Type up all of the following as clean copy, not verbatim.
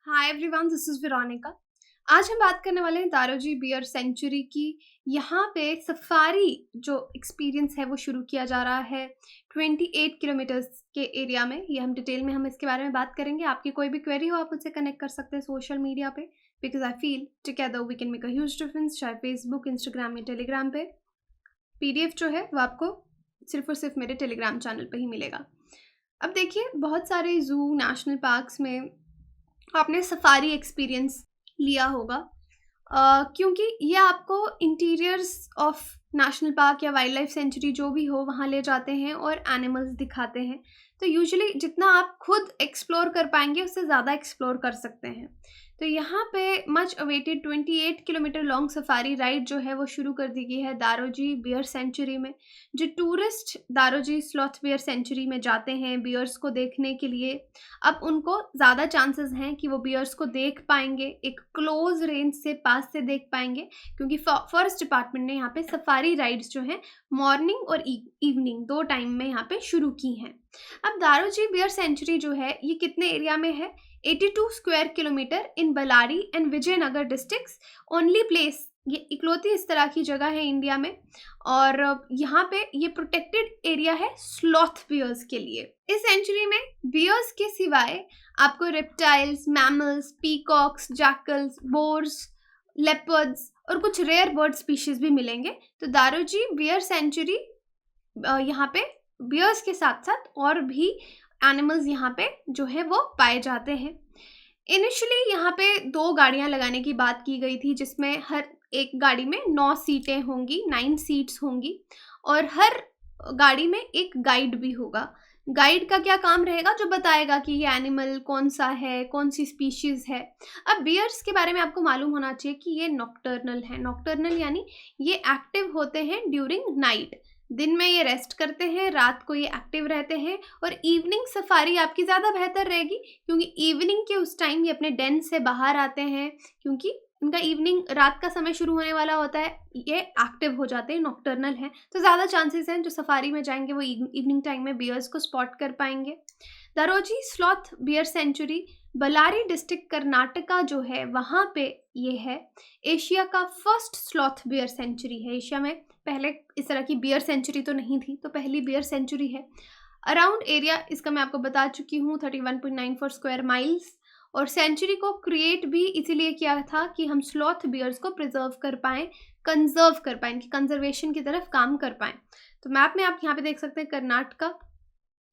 Hi everyone, this is Veronica. आज हम बात करने वाले हैं दारोजी बियर सेंचुरी की। यहाँ पे सफारी जो एक्सपीरियंस है वो शुरू किया जा रहा है 28 किलोमीटर्स के एरिया में। ये हम इसके बारे में बात करेंगे। आपकी कोई भी क्वेरी हो आप मुझसे कनेक्ट कर सकते हैं सोशल मीडिया पे, because I feel together we can make a huge difference, चाहे फेसबुक, इंस्टाग्राम या टेलीग्राम पे। पीडीएफ जो है वो आपको सिर्फ और सिर्फ मेरे टेलीग्राम चैनल पे ही मिलेगा। अब देखिए, बहुत सारे जू, नेशनल पार्क्स में आपने सफारी एक्सपीरियंस लिया होगा, क्योंकि ये आपको इंटीरियर्स ऑफ नेशनल पार्क या वाइल्ड लाइफ सेंचुरी जो भी हो वहाँ ले जाते हैं और एनिमल्स दिखाते हैं। तो यूजुअली जितना आप खुद एक्सप्लोर कर पाएंगे उससे ज़्यादा एक्सप्लोर कर सकते हैं। तो यहाँ पे much awaited 28 kilometre long safari ride जो है वो शुरू कर दी गई है दारोजी बियर सेंचुरी में। जो टूरिस्ट दारोजी स्लॉथ बियर सेंचुरी में जाते हैं बियर्स को देखने के लिए, अब उनको ज़्यादा चांसेस हैं कि वो बियर्स को देख पाएंगे, एक क्लोज रेंज से पास से देख पाएंगे, क्योंकि फॉरेस्ट डिपार्टमेंट ने यहाँ पे सफारी राइड्स जो हैं मॉर्निंग और इवनिंग दो टाइम में यहाँ पे शुरू की हैं। अब दारोजी बियर सेंचुरी जो है ये कितने एरिया में है? 82 square kilometre in Ballari and Vijayanagara districts. Only place, ये इकलौती इस तरह की जगह है इंडिया में, और यहाँ पे ये प्रोटेक्टेड एरिया है स्लॉथ बियर्स के लिए। इस सेंचुरी में बियर्स के सिवाय आपको reptiles, mammals, peacocks, jackals, boars, leopards और कुछ रेयर बर्ड स्पीशीज भी मिलेंगे। तो दारोजी बियर सेंचुरी यहाँ पे बियर्स के साथ साथ और भी एनिमल्स यहाँ पे जो है वो पाए जाते हैं। इनिशियली यहाँ पे 2 गाड़ियाँ लगाने की बात की गई थी, जिसमें हर एक गाड़ी में 9 सीटें होंगी, 9 सीट्स होंगी, और हर गाड़ी में एक गाइड भी होगा। गाइड का क्या काम रहेगा? जो बताएगा कि ये एनिमल कौन सा है, कौन सी स्पीशीज है। अब बियर्स के बारे में आपको मालूम होना चाहिए कि ये नॉक्टर्नल है। नॉक्टर्नल यानी ये एक्टिव होते हैं ड्यूरिंग नाइट। दिन में ये रेस्ट करते हैं, रात को ये एक्टिव रहते हैं। और इवनिंग सफारी आपकी ज़्यादा बेहतर रहेगी, क्योंकि इवनिंग के उस टाइम ये अपने डेन से बाहर आते हैं, क्योंकि इनका इवनिंग रात का समय शुरू होने वाला होता है, ये एक्टिव हो जाते हैं, नॉक्टर्नल हैं। तो ज़्यादा चांसेस हैं जो सफारी में जाएंगे वो इवनिंग टाइम में बियर्स को स्पॉट कर पाएंगे। Daroji sloth bear sanctuary Ballari district Karnataka जो है वहाँ पे ये है। एशिया का फर्स्ट स्लॉथ बियर सेंचुरी है। एशिया में पहले इस तरह की बियर सेंचुरी तो नहीं थी, तो पहली बियर सेंचुरी है। अराउंड एरिया इसका मैं आपको बता चुकी हूँ 31.94 स्क्वायर माइल्स। और सेंचुरी को क्रिएट भी इसीलिए किया था कि हम स्लॉथ बियर्स को प्रिजर्व कर पाएँ, कंजर्व कर पाएँ, कि कंजर्वेशन की तरफ काम कर पाएँ। तो मैप में आप यहाँ पे देख सकते हैं कर्नाटका,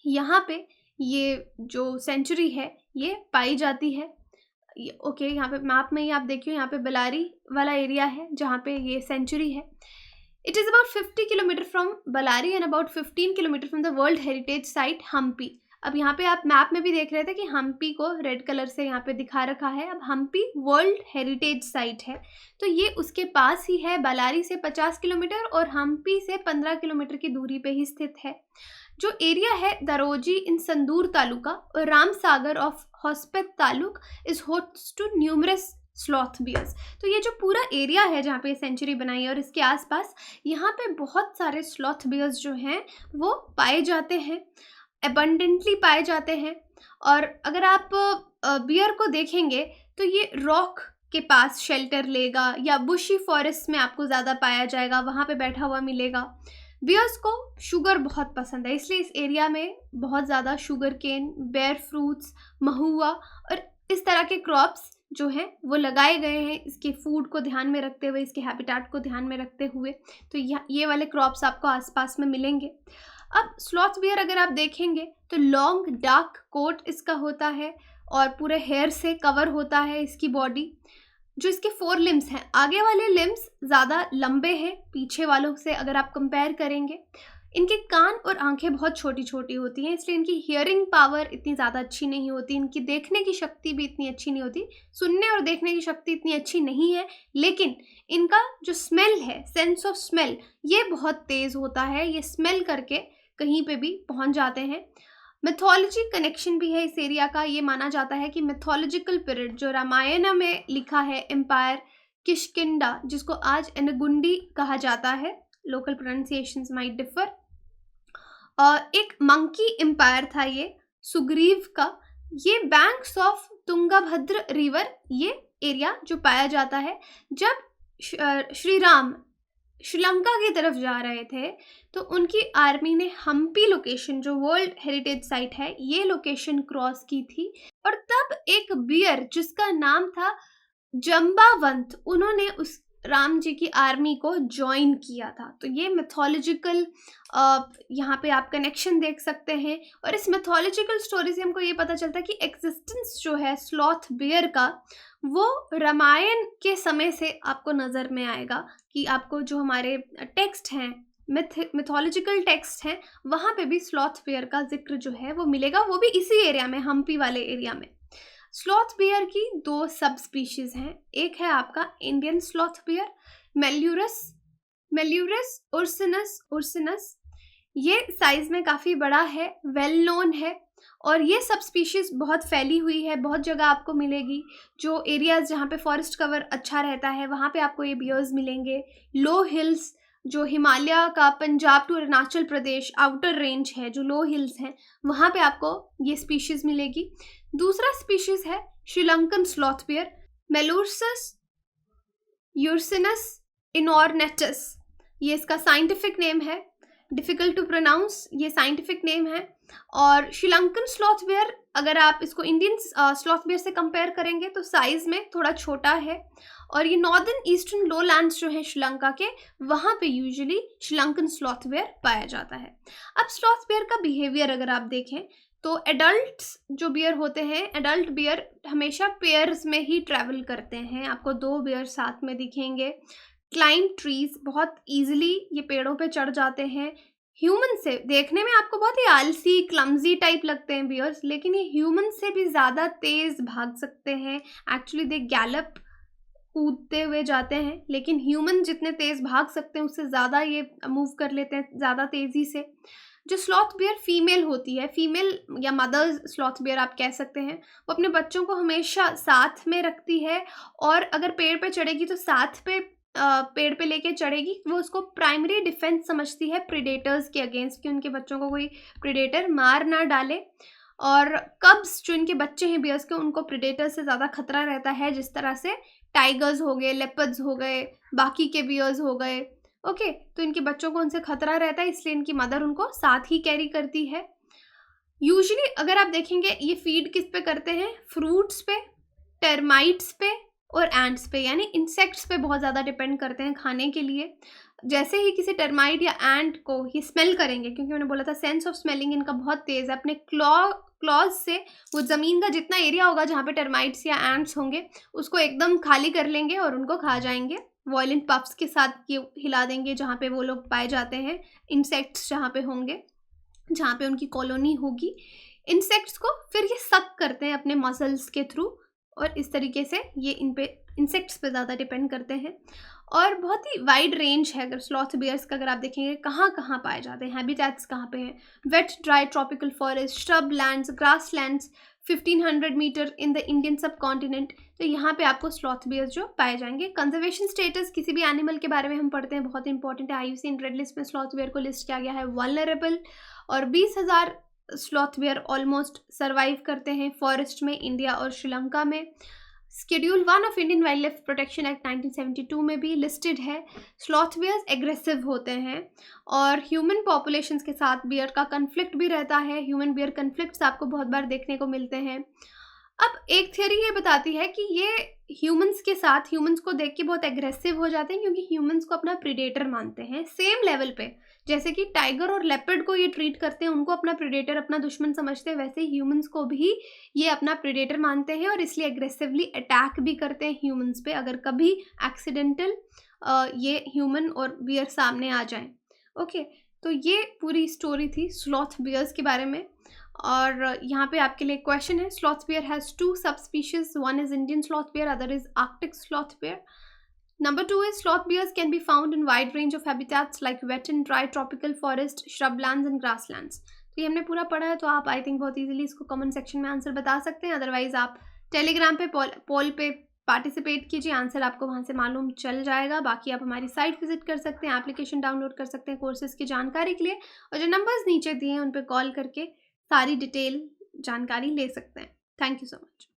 यहाँ पे ये जो सेंचुरी है ये पाई जाती है। ओके, यहाँ पे मैप में ही आप देखिए, यहाँ पे बलारी वाला एरिया है जहाँ पे ये सेंचुरी है। It is about 50 kilometre from Ballari and about 15 kilometre from the world heritage site Hampi. अब यहाँ पे आप मैप में भी देख रहे थे कि हम्पी को रेड कलर से यहाँ पे दिखा रखा है। अब हम्पी वर्ल्ड हेरिटेज साइट है, तो ये उसके पास ही है। बलारी से 50 किलोमीटर और हम्पी से 15 किलोमीटर की दूरी पे ही स्थित है। जो एरिया है दारोजी इन संदूर तालुका और Ram Sagar of Hospet taluk is host to numerous sloth bears. तो ये जो पूरा एरिया है जहाँ पे सेंचुरी बनाई है और इसके आसपास, यहाँ पे बहुत सारे स्लॉथ बियर्स जो हैं वो पाए जाते हैं, एबंडेंटली पाए जाते हैं। और अगर आप बियर को देखेंगे तो ये रॉक के पास शेल्टर लेगा या बुशी फॉरेस्ट में आपको ज़्यादा पाया जाएगा, वहाँ पे बैठा हुआ मिलेगा। बियर्स को शुगर बहुत पसंद है, इसलिए इस एरिया में बहुत ज़्यादा शुगर केन, बेर फ्रूट्स, महुआ और इस तरह के क्रॉप्स जो हैं वो लगाए गए हैं, इसके फूड को ध्यान में रखते हुए, इसके हैबिटेट को ध्यान में रखते हुए। तो ये वाले क्रॉप्स आपको आसपास में मिलेंगे। अब स्लॉथ बियर अगर आप देखेंगे तो लॉन्ग डार्क कोट इसका होता है और पूरे हेयर से कवर होता है इसकी बॉडी। जो इसके 4 लिम्स हैं, आगे वाले लिम्स ज़्यादा लंबे हैं पीछे वालों से अगर आप कंपेयर करेंगे। इनके कान और आंखें बहुत छोटी छोटी होती हैं, इसलिए इनकी हियरिंग पावर इतनी ज़्यादा अच्छी नहीं होती, इनकी देखने की शक्ति भी इतनी अच्छी नहीं होती, सुनने और देखने की शक्ति इतनी अच्छी नहीं है। लेकिन इनका जो स्मेल है, सेंस ऑफ स्मेल, ये बहुत तेज़ होता है। ये स्मेल करके कहीं पे भी पहुंच जाते हैं। मिथोलॉजी कनेक्शन भी है इस एरिया का। ये माना जाता है कि मिथोलॉजिकल पीरियड जो रामायण में लिखा है, एम्पायर किष्किंधा, जिसको आज एनगुंडी कहा जाता है, लोकल प्रोनाउंसिएशंस माइट डिफर, एक मंकी एम्पायर था ये सुग्रीव का, ये बैंक्स ऑफ तुंगभद्र रिवर, ये एरिया जो पाया जाता है। जब श्री राम श्रीलंका की तरफ जा रहे थे तो उनकी आर्मी ने हम्पी लोकेशन, जो वर्ल्ड हेरिटेज साइट है, ये लोकेशन क्रॉस की थी। और तब एक बियर जिसका नाम था जम्बावंत, उन्होंने उस राम जी की आर्मी को ज्वाइन किया था। तो ये मिथोलॉजिकल यहाँ पे आप कनेक्शन देख सकते हैं। और इस मिथोलॉजिकल स्टोरी से हमको ये पता चलता है कि एग्जिस्टेंस जो है स्लॉथ बियर का, वो रामायण के समय से आपको नज़र में आएगा कि आपको जो हमारे टेक्स्ट हैं, मिथोलॉजिकल टेक्स्ट हैं, वहाँ पे भी स्लॉथ बियर का जिक्र जो है वो मिलेगा, वो भी इसी एरिया में, हम्पी वाले एरिया में। स्लॉथ बियर की 2 सब स्पीशीज हैं। एक है आपका इंडियन स्लॉथ बियर, मेल्यूरस मेल्यूरस उर्सिनस उर्सिनस। ये साइज में काफ़ी बड़ा है, वेल नोन है, और ये सब स्पीशीज बहुत फैली हुई है, बहुत जगह आपको मिलेगी। जो एरियाज जहाँ पे फॉरेस्ट कवर अच्छा रहता है वहाँ पे आपको ये बियर्स मिलेंगे। लो हिल्स, जो हिमालय का Punjab to Arunachal Pradesh outer range है, जो लो हिल्स हैं, वहाँ पे आपको ये स्पीशीज मिलेगी। दूसरा स्पीशीज है श्रीलंकन स्लॉथ बियर, मेलूरसस यूर्सिनस इनॉर्नेटस। ये इसका साइंटिफिक नेम है, डिफ़िकल्ट टू प्रोनाउंस ये साइंटिफिक नेम है। और श्रीलंकन स्लॉथ बियर, अगर आप इसको इंडियन स्लॉथ बियर से कंपेयर करेंगे तो साइज़ में थोड़ा छोटा है। और ये नॉर्दर्न ईस्टर्न लो लैंड्स जो हैं श्रीलंका के, वहाँ पे यूजुअली श्रीलंकन स्लॉथ बियर पाया जाता है। अब स्लॉथ बियर का बिहेवियर अगर आप देखें तो एडल्ट्स जो बियर होते हैं, एडल्ट बियर हमेशा पेयर्स में ही ट्रैवल करते हैं। आपको 2 बियर साथ में दिखेंगे। क्लाइंब ट्रीज, बहुत ईजिली ये पेड़ों पे चढ़ जाते हैं। ह्यूमन से देखने में आपको बहुत ही आलसी क्लमजी टाइप लगते हैं बियर्स, लेकिन ये ह्यूमन से भी ज़्यादा तेज़ भाग सकते हैं। एक्चुअली दे गैलप, कूदते हुए जाते हैं, लेकिन ह्यूमन जितने तेज़ भाग सकते हैं उससे ज़्यादा ये मूव कर लेते हैं, ज़्यादा तेज़ी से। जो स्लॉथ बियर फीमेल होती है, फीमेल या मदर स्लॉथ बियर आप कह सकते हैं, वो अपने बच्चों को हमेशा साथ में रखती है। और अगर पेड़ पे चढ़ेगी तो साथ पे पेड़ पे लेके चढ़ेगी। वो उसको प्राइमरी डिफेंस समझती है प्रेडेटर्स के अगेंस्ट, कि उनके बच्चों को कोई प्रेडेटर मार ना डाले। और कब्स जो इनके बच्चे हैं बियर्स के, उनको प्रेडेटर से ज़्यादा खतरा रहता है, जिस तरह से टाइगर्स हो गए, लेपर्ड्स हो गए, बाकी के बियर्स हो गए। ओके, तो इनके बच्चों को उनसे खतरा रहता है, इसलिए इनकी मदर उनको साथ ही कैरी करती है। यूजुअली अगर आप देखेंगे ये फीड किस पे करते हैं, फ्रूट्स पे, टर्माइट्स पे और एंट्स पे, यानी इंसेक्ट्स पे बहुत ज़्यादा डिपेंड करते हैं खाने के लिए। जैसे ही किसी टर्माइट या एंट को ये स्मेल करेंगे, क्योंकि मैंने बोला था सेंस ऑफ स्मेलिंग इनका बहुत तेज़ है, अपने क्लॉज से वो ज़मीन का जितना एरिया होगा जहाँ पे टर्माइट्स या एंट्स होंगे उसको एकदम खाली कर लेंगे और उनको खा जाएंगे। वॉयलेंट पफ्स के साथ ये हिला देंगे जहाँ पे वो लोग पाए जाते हैं, इंसेक्ट्स जहाँ पे होंगे, जहाँ पे उनकी कॉलोनी होगी। इंसेक्ट्स को फिर ये सक करते हैं अपने मसल्स के थ्रू, और इस तरीके से ये इन पे इंसेक्ट्स पे ज़्यादा डिपेंड करते हैं। और बहुत ही वाइड रेंज है अगर स्लॉथ बियर्स का, अगर आप देखेंगे कहाँ कहाँ पाए जाते हैं, हैबिटेट्स कहाँ पे हैं, wet dry tropical forest, shrublands, grasslands, 1500 metre in the Indian subcontinent. तो यहाँ पे आपको स्लॉथ बियर्स जो पाए जाएंगे। कंजर्वेशन स्टेटस, किसी भी एनिमल के बारे में हम पढ़ते हैं, बहुत इंपॉर्टेंट है। IUCN रेड लिस्ट में स्लॉथ बियर को लिस्ट किया गया है वल्नरेबल, और 20,000 स्लॉथ बियर ऑलमोस्ट सर्वाइव करते हैं फॉरेस्ट में, इंडिया और श्रीलंका में। Schedule 1 of Indian wild life protection act 1972 में भी लिस्टेड है। स्लॉथ बियर्स एग्रेसिव होते हैं और ह्यूमन पॉपुलेशंस के साथ बियर का कन्फ्लिक्ट भी रहता है। ह्यूमन बियर कन्फ्लिक्ट्स आपको बहुत बार देखने को मिलते हैं। अब एक थियरी ये बताती है कि ये ह्यूमंस के साथ, ह्यूमंस को देख के बहुत एग्रेसिव हो जाते हैं, क्योंकि ह्यूमंस को अपना प्रीडेटर मानते हैं सेम लेवल पे। जैसे कि टाइगर और लेपर्ड को ये ट्रीट करते हैं, उनको अपना प्रीडेटर, अपना दुश्मन समझते हैं, वैसे ही ह्यूमंस को भी ये अपना प्रीडेटर मानते हैं और इसलिए एग्रेसिवली अटैक भी करते हैं ह्यूमंस पे, अगर कभी एक्सीडेंटल ये ह्यूमन और बियर सामने आ जाएं। ओके, तो ये पूरी स्टोरी थी स्लॉथ बियर्स के बारे में। और यहाँ पे आपके लिए क्वेश्चन है, स्लॉथ बियर हैज़ 2 सब species, one is Indian sloth bear, other is Arctic sloth bear. Number 2 is sloth bears can be found in wide range of habitats like wet and dry tropical forest, shrublands and grasslands. तो ये हमने पूरा पढ़ा है, तो आप I think बहुत easily इसको कमेंट सेक्शन में आंसर बता सकते हैं। अदरवाइज आप टेलीग्राम पे पोल पे पार्टिसिपेट कीजिए, आंसर आपको वहाँ से मालूम चल जाएगा। बाकी आप हमारी साइट विजिट कर सकते हैं, एप्लीकेशन डाउनलोड कर सकते हैं कोर्सेज की जानकारी के लिए, और जो नंबर्स नीचे दिए हैं उन पर कॉल करके सारी डिटेल जानकारी ले सकते हैं। Thank you so much.